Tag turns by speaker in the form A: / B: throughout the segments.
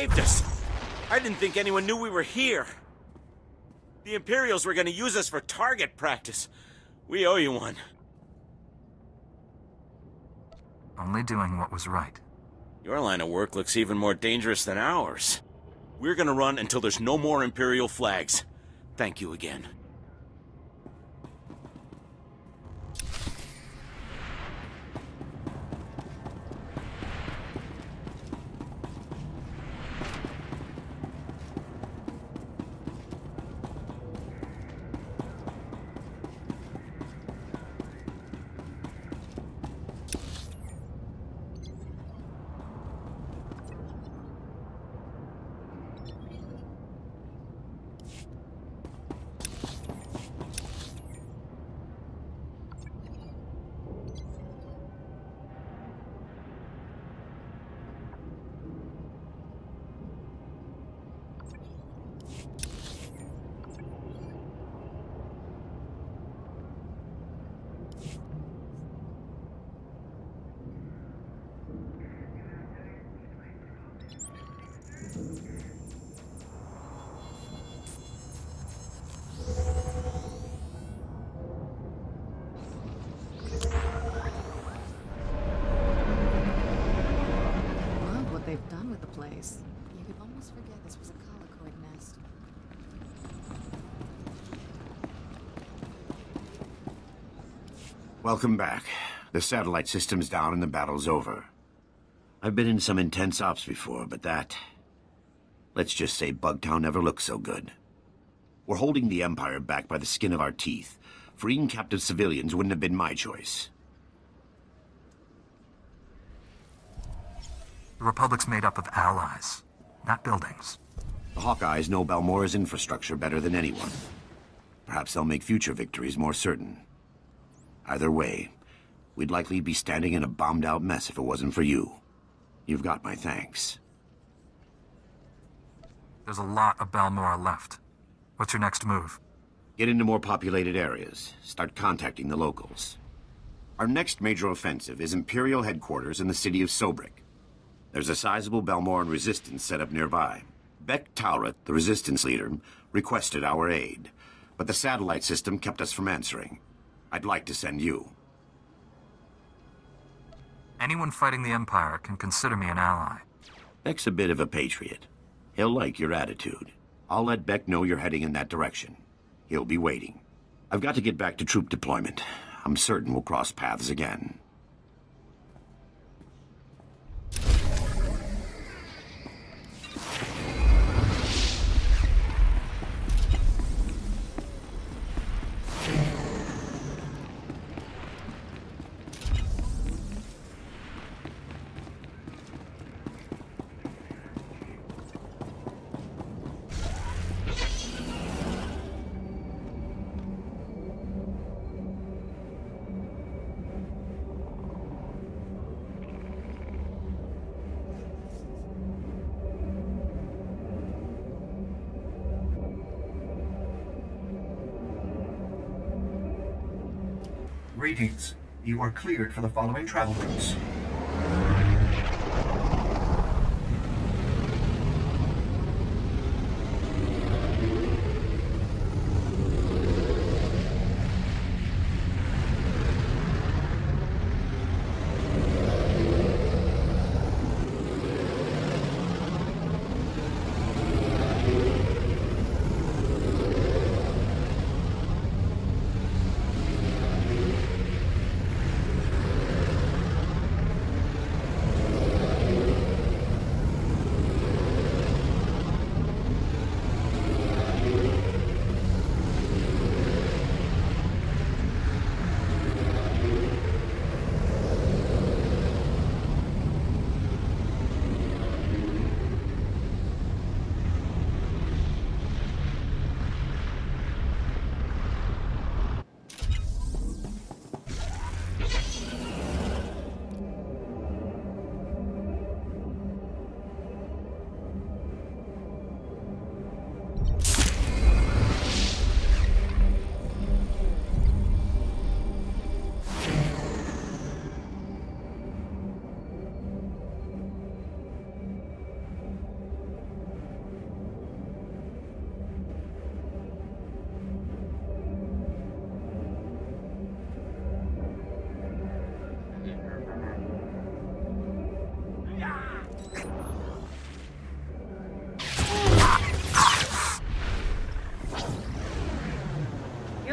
A: saved us. I didn't think anyone knew we were here. The Imperials were gonna use us for target practice. We owe you one.
B: Only doing what was right.
A: Your line of work looks even more dangerous than ours. We're gonna run until there's no more Imperial flags. Thank you again.
C: They've done with the place. You could almost forget this was a colicoid nest.
D: Welcome back. The satellite system's down and the battle's over. I've been in some intense ops before, but that... let's just say Bugtown never looked so good. We're holding the Empire back by the skin of our teeth. Freeing captive civilians wouldn't have been my choice.
B: The Republic's made up of allies, not buildings.
D: The Hawkeyes know Balmora's infrastructure better than anyone. Perhaps they'll make future victories more certain. Either way, we'd likely be standing in a bombed-out mess if it wasn't for you. You've got my thanks.
B: There's a lot of Balmora left. What's your next move?
D: Get into more populated areas. Start contacting the locals. Our next major offensive is Imperial headquarters in the city of Sobrik. There's a sizable Balmoran resistance set up nearby. Beck Taurat, the resistance leader, requested our aid, but the satellite system kept us from answering. I'd like to send you.
B: Anyone fighting the Empire can consider me an ally.
D: Beck's a bit of a patriot. He'll like your attitude. I'll let Beck know you're heading in that direction. He'll be waiting. I've got to get back to troop deployment. I'm certain we'll cross paths again.
E: Greetings. You are cleared for the following travel routes.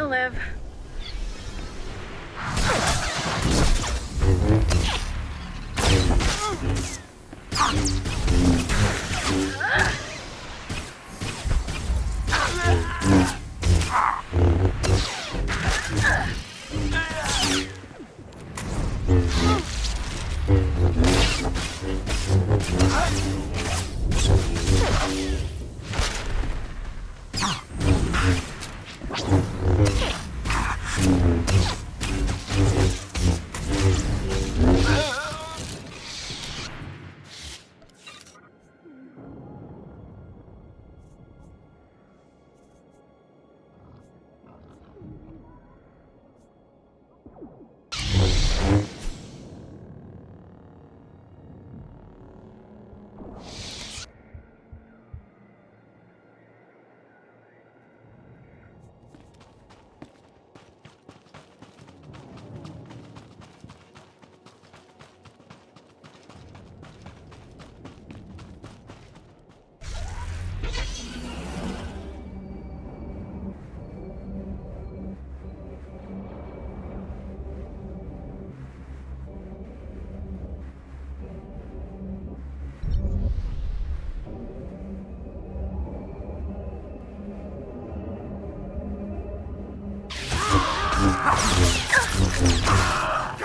F: You'll live.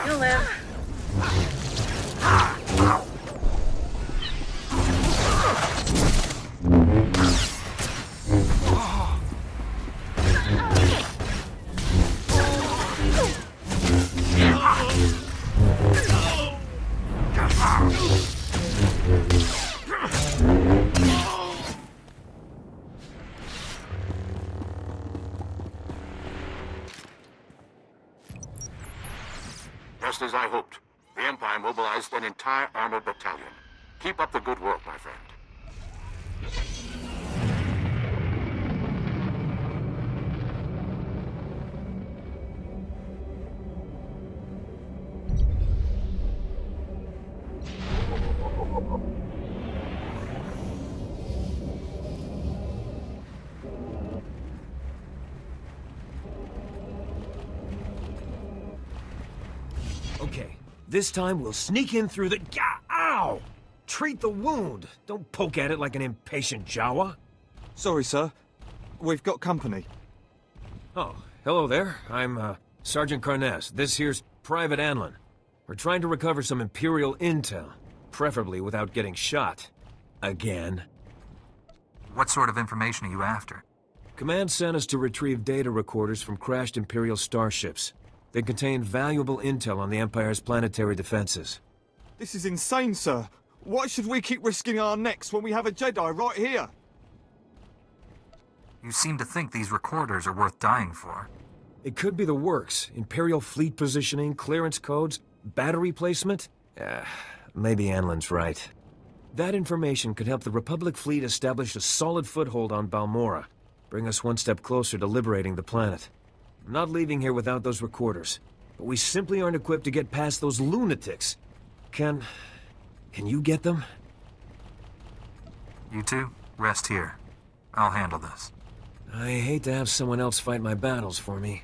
F: You'll live.
G: Just as I hoped, the Empire mobilized an entire armored battalion. Keep up the good work, my friend.
H: Okay, this time we'll sneak in through the... Ow! Treat the wound. Don't poke at it like an impatient Jawa.
I: Sorry, sir. We've got company.
H: Oh, hello there. I'm, Sergeant Carnes. This here's Private Anlin. We're trying to recover some Imperial intel, preferably without getting shot. Again.
B: What sort of information are you after?
H: Command sent us to retrieve data recorders from crashed Imperial starships. They contain valuable intel on the Empire's planetary defenses.
I: This is insane, sir. Why should we keep risking our necks when we have a Jedi right here?
B: You seem to think these recorders are worth dying for.
H: It could be the works. Imperial fleet positioning, clearance codes, battery placement. Maybe Anlin's right. That information could help the Republic fleet establish a solid foothold on Balmorra. Bring us one step closer to liberating the planet. I'm not leaving here without those recorders. But we simply aren't equipped to get past those lunatics. Can you get them?
B: You two, rest here. I'll handle this.
H: I hate to have someone else fight my battles for me.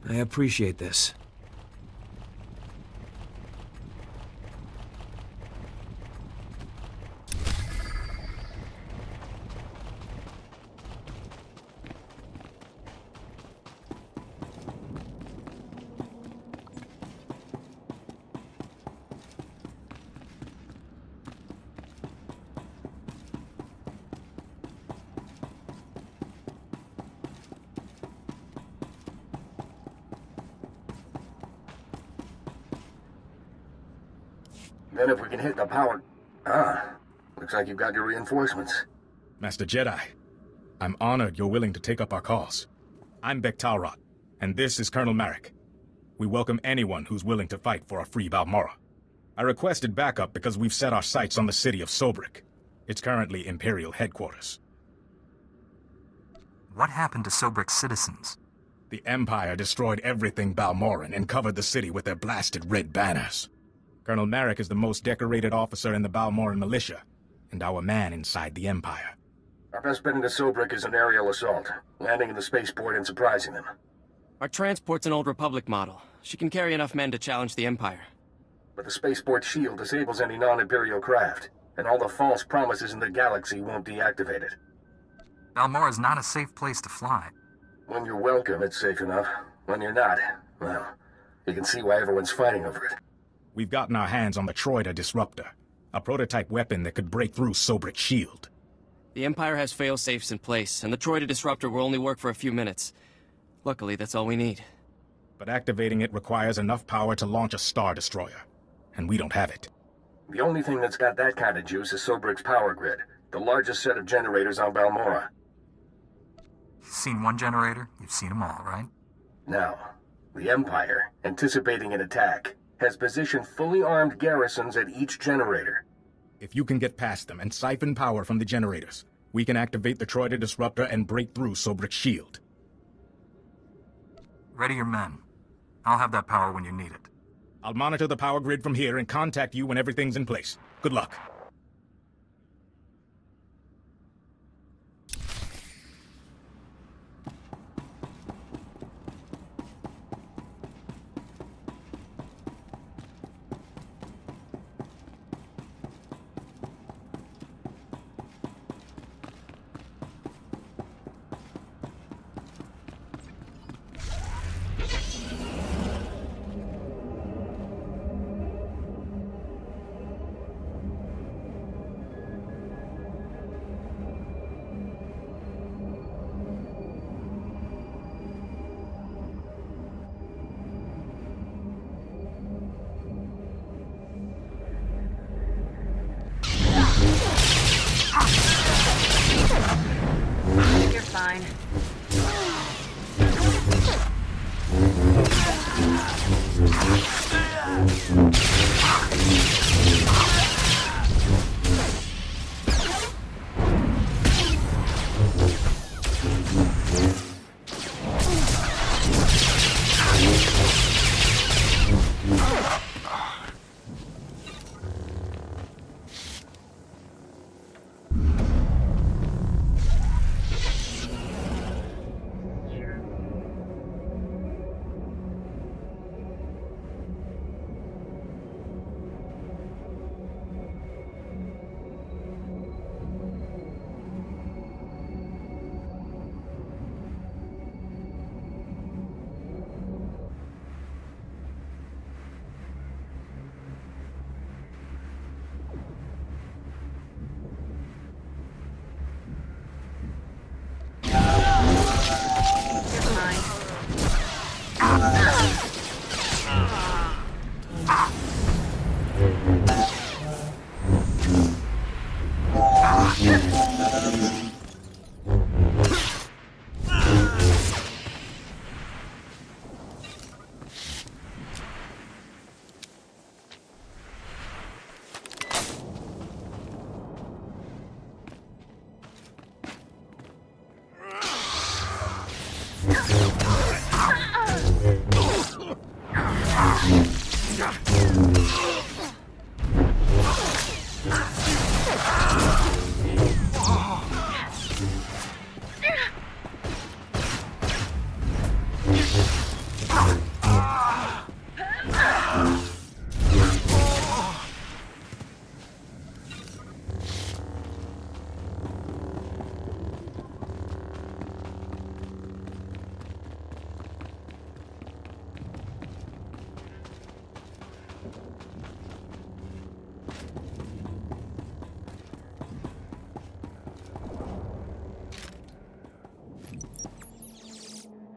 H: I appreciate this.
G: Then if we can hit the power... looks like you've got your reinforcements.
J: Master Jedi, I'm honored you're willing to take up our cause. I'm Bek-Talrot, and this is Colonel Marek. We welcome anyone who's willing to fight for a free Balmorra. I requested backup because we've set our sights on the city of Sobrik. It's currently Imperial headquarters.
B: What happened to Sobrik's citizens?
J: The Empire destroyed everything Balmorran and covered the city with their blasted red banners. Colonel Marek is the most decorated officer in the Balmorran militia, and our man inside the Empire.
G: Our best bet into Sobrik is an aerial assault, landing in the spaceport and surprising them.
K: Our transport's an old Republic model. She can carry enough men to challenge the Empire.
L: But the spaceport shield disables any non-Imperial craft, and all the false promises in the galaxy won't deactivate it.
B: Balmora is not a safe place to fly.
L: When you're welcome, it's safe enough. When you're not, well, you can see why everyone's fighting over it.
J: We've gotten our hands on the Troida Disruptor, a prototype weapon that could break through Sobrick's shield.
K: The Empire has fail-safes in place, and the Troida Disruptor will only work for a few minutes. Luckily, that's all we need.
J: But activating it requires enough power to launch a Star Destroyer, and we don't have it.
L: The only thing that's got that kind of juice is Sobrick's power grid, the largest set of generators on Balmora.
B: You've seen one generator, you've seen them all, right?
L: Now, the Empire, anticipating an attack, has positioned fully armed garrisons at each generator.
J: If you can get past them and siphon power from the generators, we can activate the Troida Disruptor and break through Sobrick's shield.
B: Ready your men. I'll have that power when you need it.
J: I'll monitor the power grid from here and contact you when everything's in place. Good luck.
F: Fine.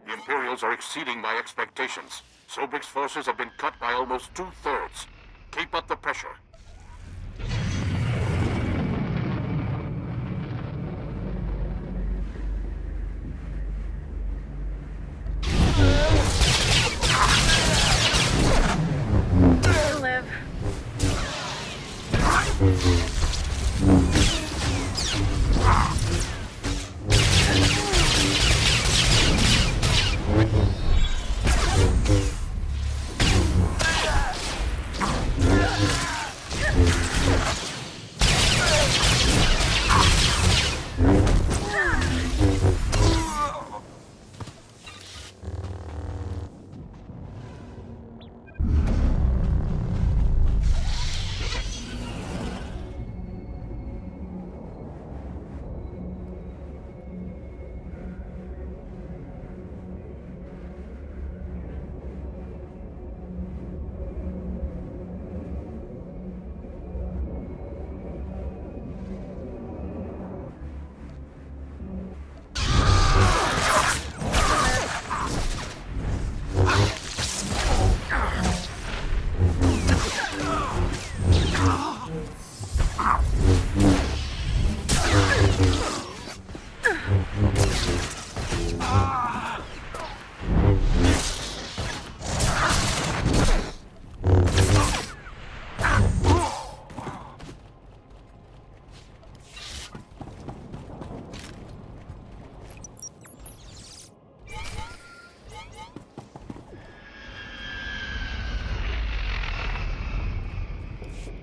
G: Imperials are exceeding my expectations. Sobrick's forces have been cut by almost 2/3. Keep up the pressure.
F: You'll live.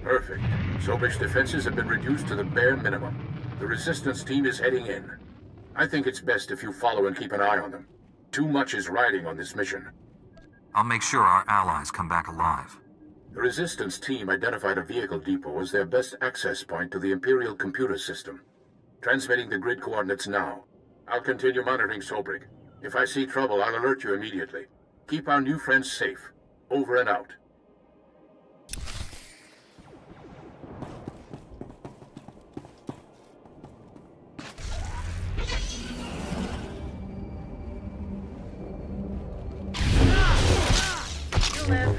G: Perfect. Sobrik's defenses have been reduced to the bare minimum. The resistance team is heading in. I think it's best if you follow and keep an eye on them. Too much is riding on this mission.
B: I'll make sure our allies come back alive.
G: The resistance team identified a vehicle depot as their best access point to the Imperial computer system. Transmitting the grid coordinates now. I'll continue monitoring Sobrik. If I see trouble, I'll alert you immediately. Keep our new friends safe. Over and out.
F: You live.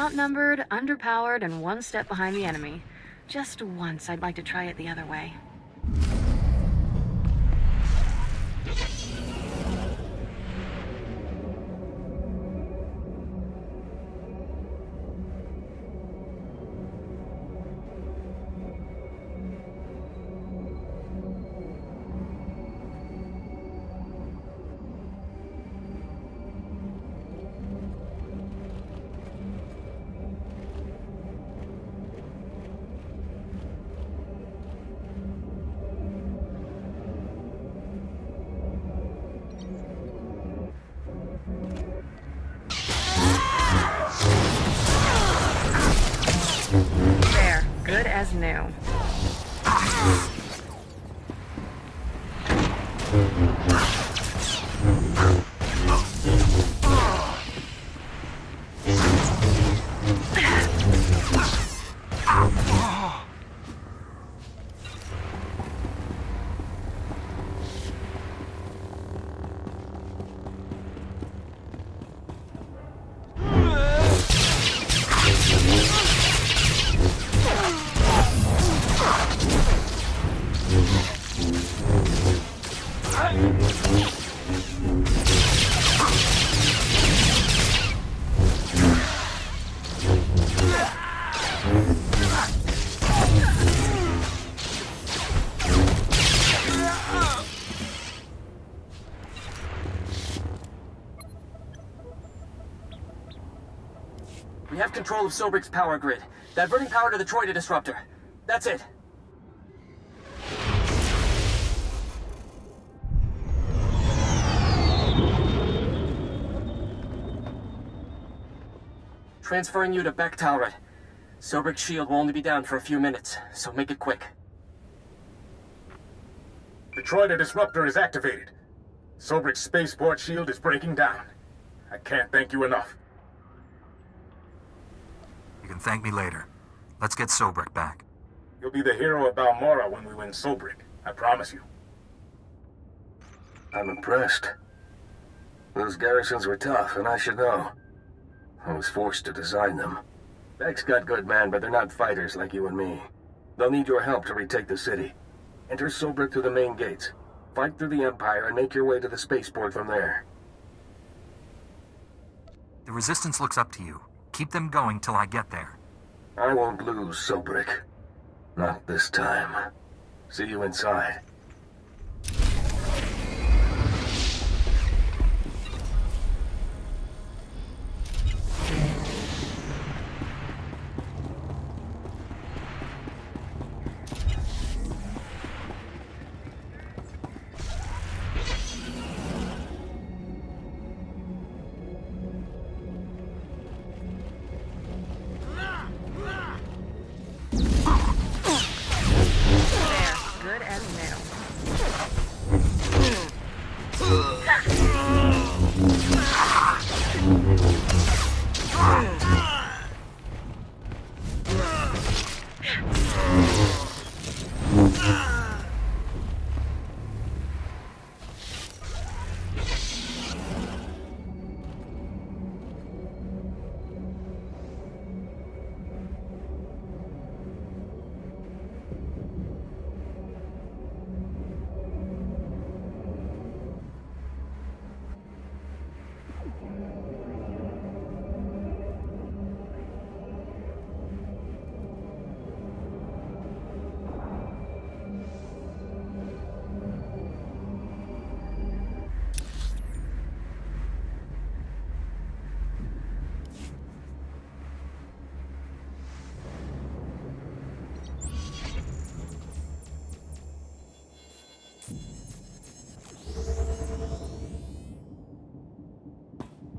C: Outnumbered, underpowered, and one step behind the enemy. Just once, I'd like to try it the other way. Good as new.
K: We have control of Sobrik's power grid. Diverting power to the Troida disruptor. That's it. Transferring you to Beck Talrot. Sobrik's shield will only be down for a few minutes, so make it quick.
J: The Troida disruptor is activated. Sobrik's spaceport shield is breaking down. I can't thank you enough.
B: You can thank me later. Let's get Sobrik back.
J: You'll be the hero of Balmorra when we win Sobrik. I promise you.
L: I'm impressed. Those garrisons were tough, and I should know. I was forced to design them. Beck's got good men, but they're not fighters like you and me. They'll need your help to retake the city. Enter Sobrik through the main gates. Fight through the Empire and make your way to the spaceport from there.
B: The Resistance looks up to you. Keep them going till I get there.
L: I won't lose, Sobrik. Not this time. See you inside.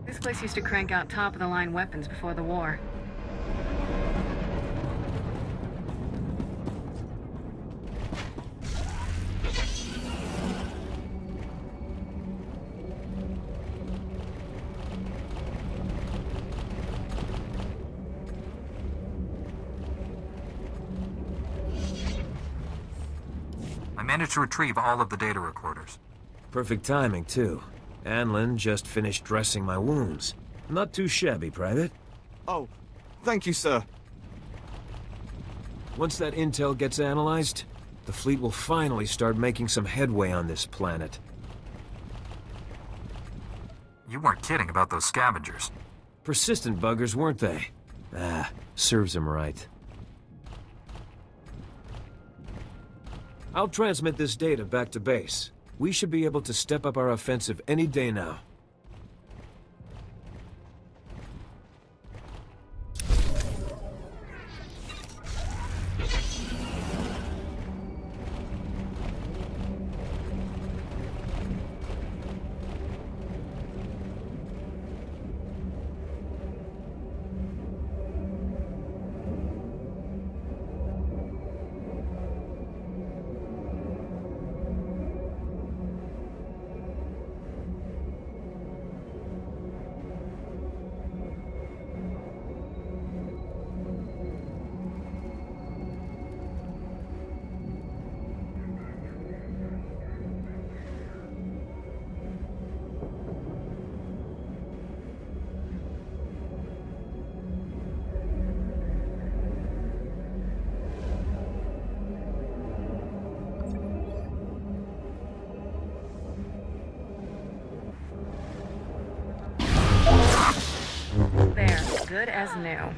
C: This place used to crank out top-of-the-line weapons before the war.
B: I managed to retrieve all of the data recorders.
H: Perfect timing, too. Anlin just finished dressing my wounds. Not too shabby, Private.
I: Oh, thank you, sir.
H: Once that intel gets analyzed, the fleet will finally start making some headway on this planet.
B: You weren't kidding about those scavengers.
H: Persistent buggers, weren't they? Ah, serves them right. I'll transmit this data back to base. We should be able to step up our offensive any day now.
C: There, good as new.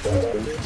F: You'll live.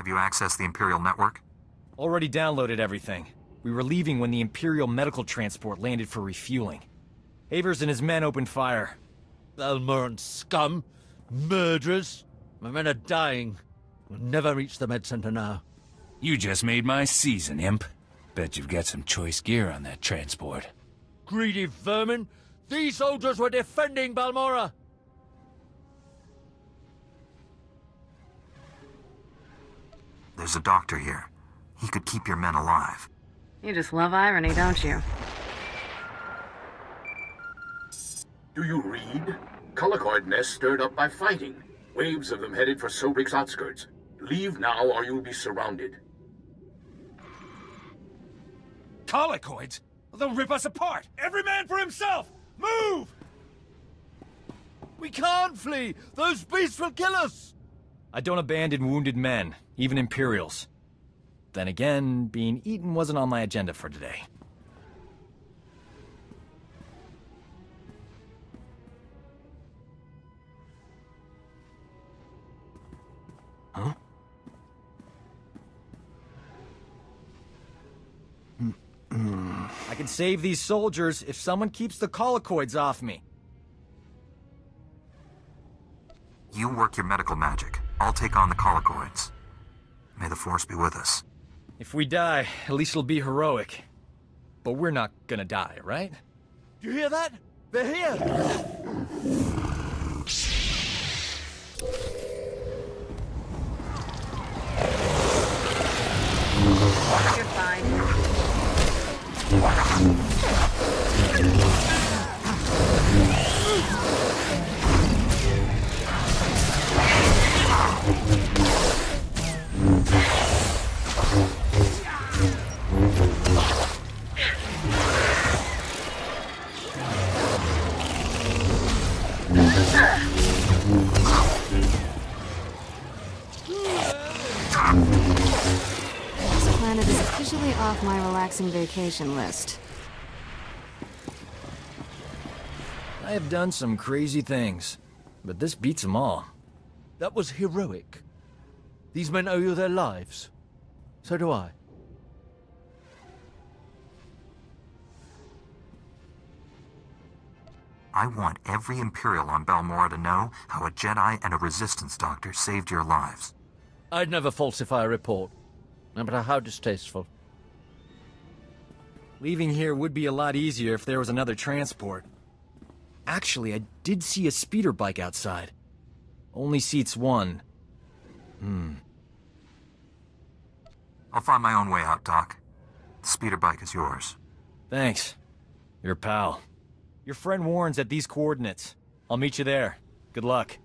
B: you accessed the Imperial network?
H: Already downloaded everything. We were leaving when the Imperial medical transport landed for refueling. Havers and his men opened fire.
M: Balmoran scum! Murderers! My men are dying. We'll never reach the med center now.
N: You just made my season, imp. Bet you've got some choice gear on that transport.
M: Greedy vermin! These soldiers were defending Balmora!
B: There's a doctor here. He could keep your men alive.
C: You just love irony, don't you?
G: Do you read? Colicoid nests stirred up by fighting. Waves of them headed for Sobrik's outskirts. Leave now or you'll be surrounded.
N: Colicoids? They'll rip us apart!
M: Every man for himself! Move! We can't flee! Those beasts will kill us!
H: I don't abandon wounded men, even Imperials. Then again, being eaten wasn't on my agenda for today.
N: Huh?
H: I can save these soldiers if someone keeps the colicoids off me.
B: You work your medical magic. I'll take on the colicoids. May the Force be with us.
H: If we die, at least it'll be heroic. But we're not gonna die, right?
M: You hear that? They're here!
C: You're fine.
F: This planet is officially off my relaxing vacation list.
H: I have done some crazy things, but this beats them all.
M: That was heroic. These men owe you their lives. So do I.
B: I want every Imperial on Balmora to know how a Jedi and a Resistance doctor saved your lives.
M: I'd never falsify a report, no matter how distasteful.
H: Leaving here would be a lot easier if there was another transport. Actually, I did see a speeder bike outside. Only seats one.
B: I'll find my own way out, Doc. The speeder bike is yours.
H: Thanks. Your pal. Your friend warns at these coordinates. I'll meet you there. Good luck.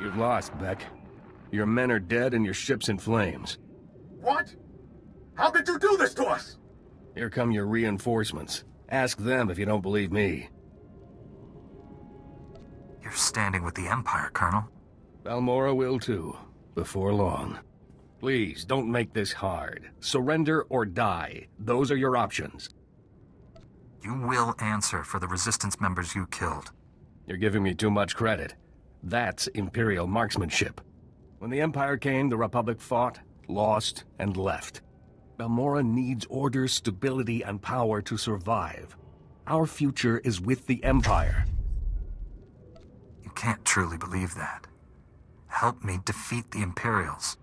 O: You've lost, Beck. Your men are dead and your ship's in flames.
L: What? How could you do this to us?
O: Here come your reinforcements. Ask them if you don't believe me.
B: You're standing with the Empire, Colonel.
O: Balmorra will too, before long. Please, don't make this hard. Surrender or die. Those are your options.
B: You will answer for the Resistance members you killed.
O: You're giving me too much credit. That's Imperial marksmanship. When the Empire came, the Republic fought, lost, and left. Balmorra needs order, stability, and power to survive. Our future is with the Empire.
B: You can't truly believe that. Help me defeat the Imperials.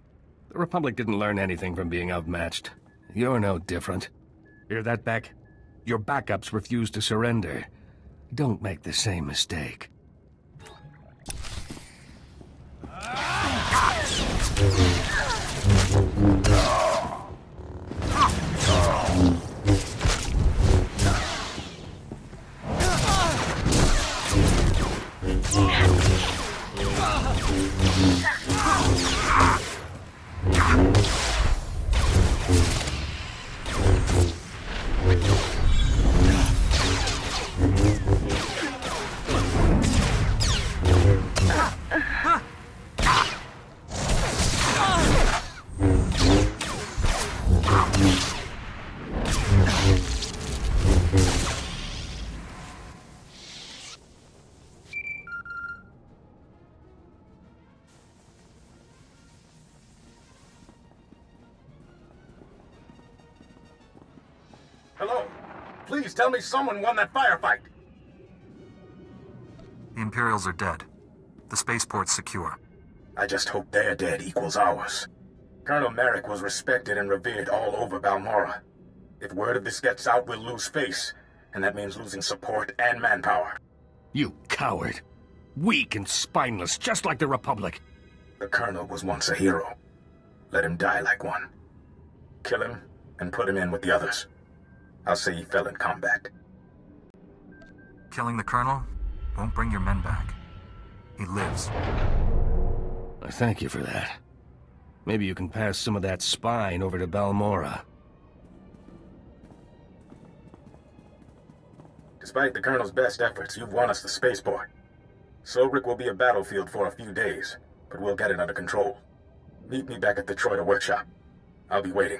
O: The Republic didn't learn anything from being outmatched. You're no different. Hear that, Beck? Your backups refuse to surrender. Don't make the same mistake.
L: Hello? Please tell me someone won that firefight.
B: The Imperials are dead. The spaceport's secure.
L: I just hope their dead equals ours. Colonel Merrick was respected and revered all over Balmorra. If word of this gets out, we'll lose face, and that means losing support and manpower.
O: You coward. Weak and spineless, just like the Republic.
L: The Colonel was once a hero. Let him die like one. Kill him, and put him in with the others. I'll say he fell in combat.
B: Killing the Colonel won't bring your men back. He lives.
O: I thank you for that. Maybe you can pass some of that spine over to Balmorra.
L: Despite the Colonel's best efforts, you've won us the spaceport. Sobrik will be a battlefield for a few days, but we'll get it under control. Meet me back at the Troida workshop. I'll be waiting.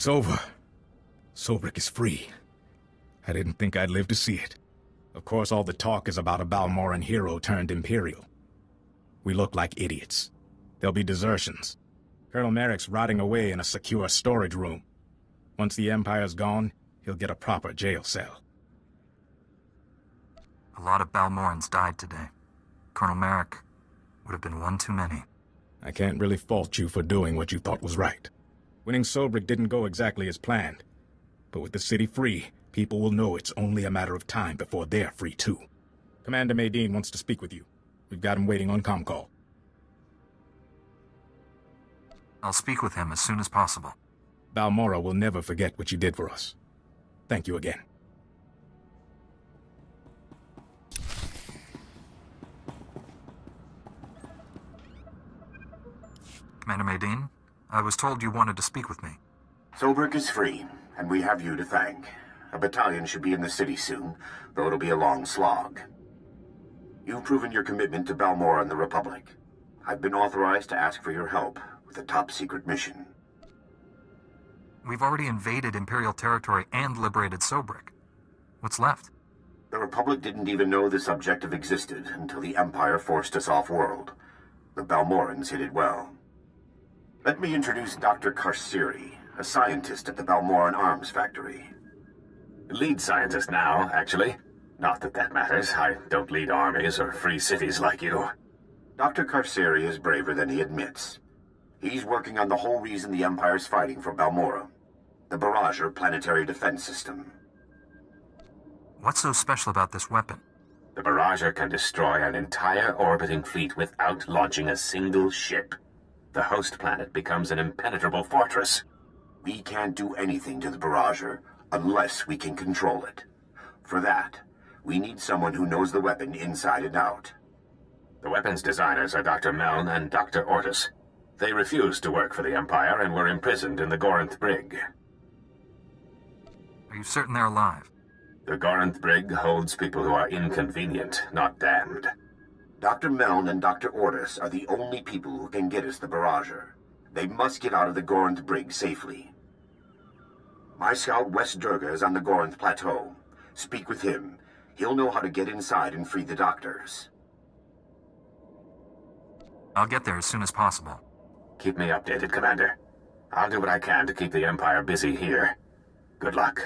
J: It's over. Sobrik is free. I didn't think I'd live to see it. Of course, all the talk is about a Balmorran hero turned Imperial. We look like idiots. There'll be desertions. Colonel Merrick's rotting away in a secure storage room. Once the Empire's gone, he'll get a proper jail cell.
B: A lot of Balmorrans died today. Colonel Merrick would have been one too many.
J: I can't really fault you for doing what you thought was right. Winning Sobrik didn't go exactly as planned. But with the city free, people will know it's only a matter of time before they're free too. Commander Maydeen wants to speak with you. We've got him waiting on comm-call.
B: I'll speak with him as soon as possible.
J: Balmorra will never forget what you did for us. Thank you again.
B: Commander Maydeen, I was told you wanted to speak with me.
D: Sobrik is free, and we have you to thank. A battalion should be in the city soon, though it'll be a long slog. You've proven your commitment to Balmorra and the Republic. I've been authorized to ask for your help with a top-secret mission.
B: We've already invaded Imperial territory and liberated Sobrik. What's left?
D: The Republic didn't even know this objective existed until the Empire forced us off-world. The Balmorrans hid it well. Let me introduce Dr. Karsiri, a scientist at the Balmorran Arms Factory.
L: Lead scientist now, actually. Not that that matters. I don't lead armies or free cities like you.
D: Dr. Karsiri is braver than he admits. He's working on the whole reason the Empire's fighting for Balmorra. The Barrager planetary defense system.
B: What's so special about this weapon?
L: The Barrager can destroy an entire orbiting fleet without launching a single ship. The host planet becomes an impenetrable fortress.
D: We can't do anything to the Barrager unless we can control it. For that, we need someone who knows the weapon inside and out.
L: The weapons designers are Dr. Meln and Dr. Ortis. They refused to work for the Empire and were imprisoned in the Gorinth Brig.
B: Are you certain they're alive?
L: The Gorinth Brig holds people who are inconvenient, not damned.
D: Dr. Meln and Dr. Ortis are the only people who can get us the Barrager. They must get out of the Gorinth Brig safely. My scout West Durga is on the Gorinth Plateau. Speak with him. He'll know how to get inside and free the doctors.
B: I'll get there as soon as possible.
L: Keep me updated, Commander. I'll do what I can to keep the Empire busy here. Good luck.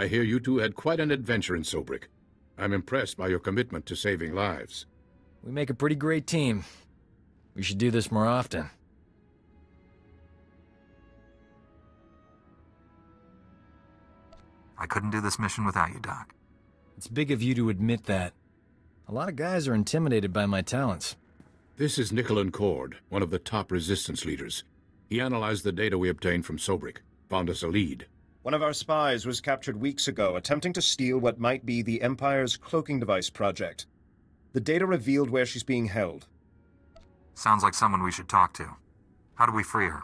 P: I hear you two had quite an adventure in Sobrik. I'm impressed by your commitment to saving lives.
H: We make a pretty great team. We should do this more often.
B: I couldn't do this mission without you, Doc.
H: It's big of you to admit that. A lot of guys are intimidated by my talents.
P: This is Nicholan Cord, one of the top resistance leaders. He analyzed the data we obtained from Sobrik, found us a lead.
Q: One of our spies was captured weeks ago, attempting to steal what might be the Empire's cloaking device project. The data revealed where she's being held.
B: Sounds like someone we should talk to. How do we free her?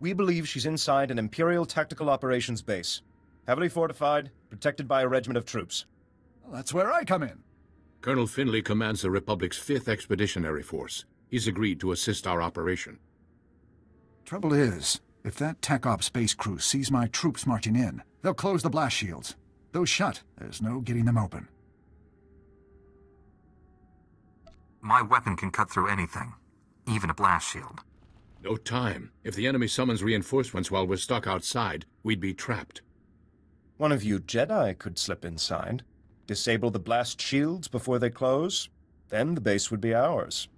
Q: We believe she's inside an Imperial Tactical Operations base. Heavily fortified, protected by a regiment of troops.
R: Well, that's where I come in.
P: Colonel Finley commands the Republic's 5th Expeditionary Force. He's agreed to assist our operation.
R: Trouble is, if that Tech Op space crew sees my troops marching in, they'll close the blast shields. Those shut, there's no getting them open.
B: My weapon can cut through anything, even a blast shield.
P: No time. If the enemy summons reinforcements while we're stuck outside, we'd be trapped.
Q: One of you Jedi could slip inside, disable the blast shields before they close, then the base would be ours.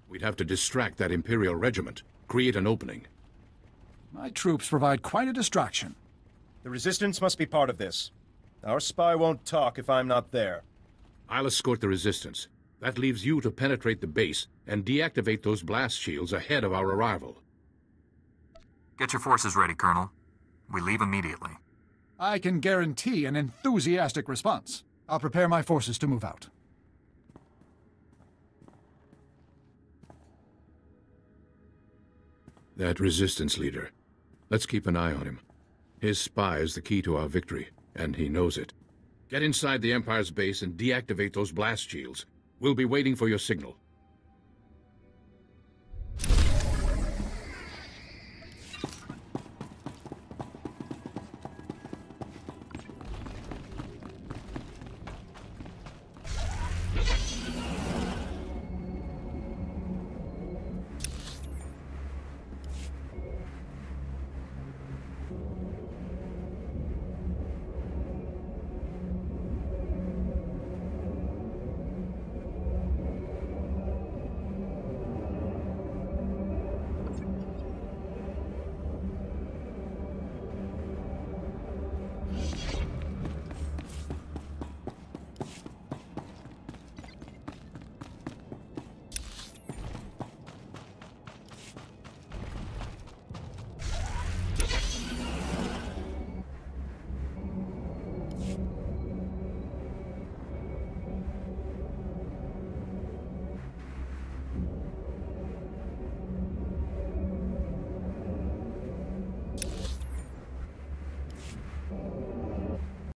P: We'd have to distract that Imperial regiment, create an opening.
R: My troops provide quite a distraction.
Q: The Resistance must be part of this. Our spy won't talk if I'm not there.
P: I'll escort the Resistance. That leaves you to penetrate the base and deactivate those blast shields ahead of our arrival.
B: Get your forces ready, Colonel. We leave immediately.
R: I can guarantee an enthusiastic response. I'll prepare my forces to move out.
P: That Resistance leader. Let's keep an eye on him. His spy is the key to our victory, and he knows it. Get inside the Empire's base and deactivate those blast shields. We'll be waiting for your signal.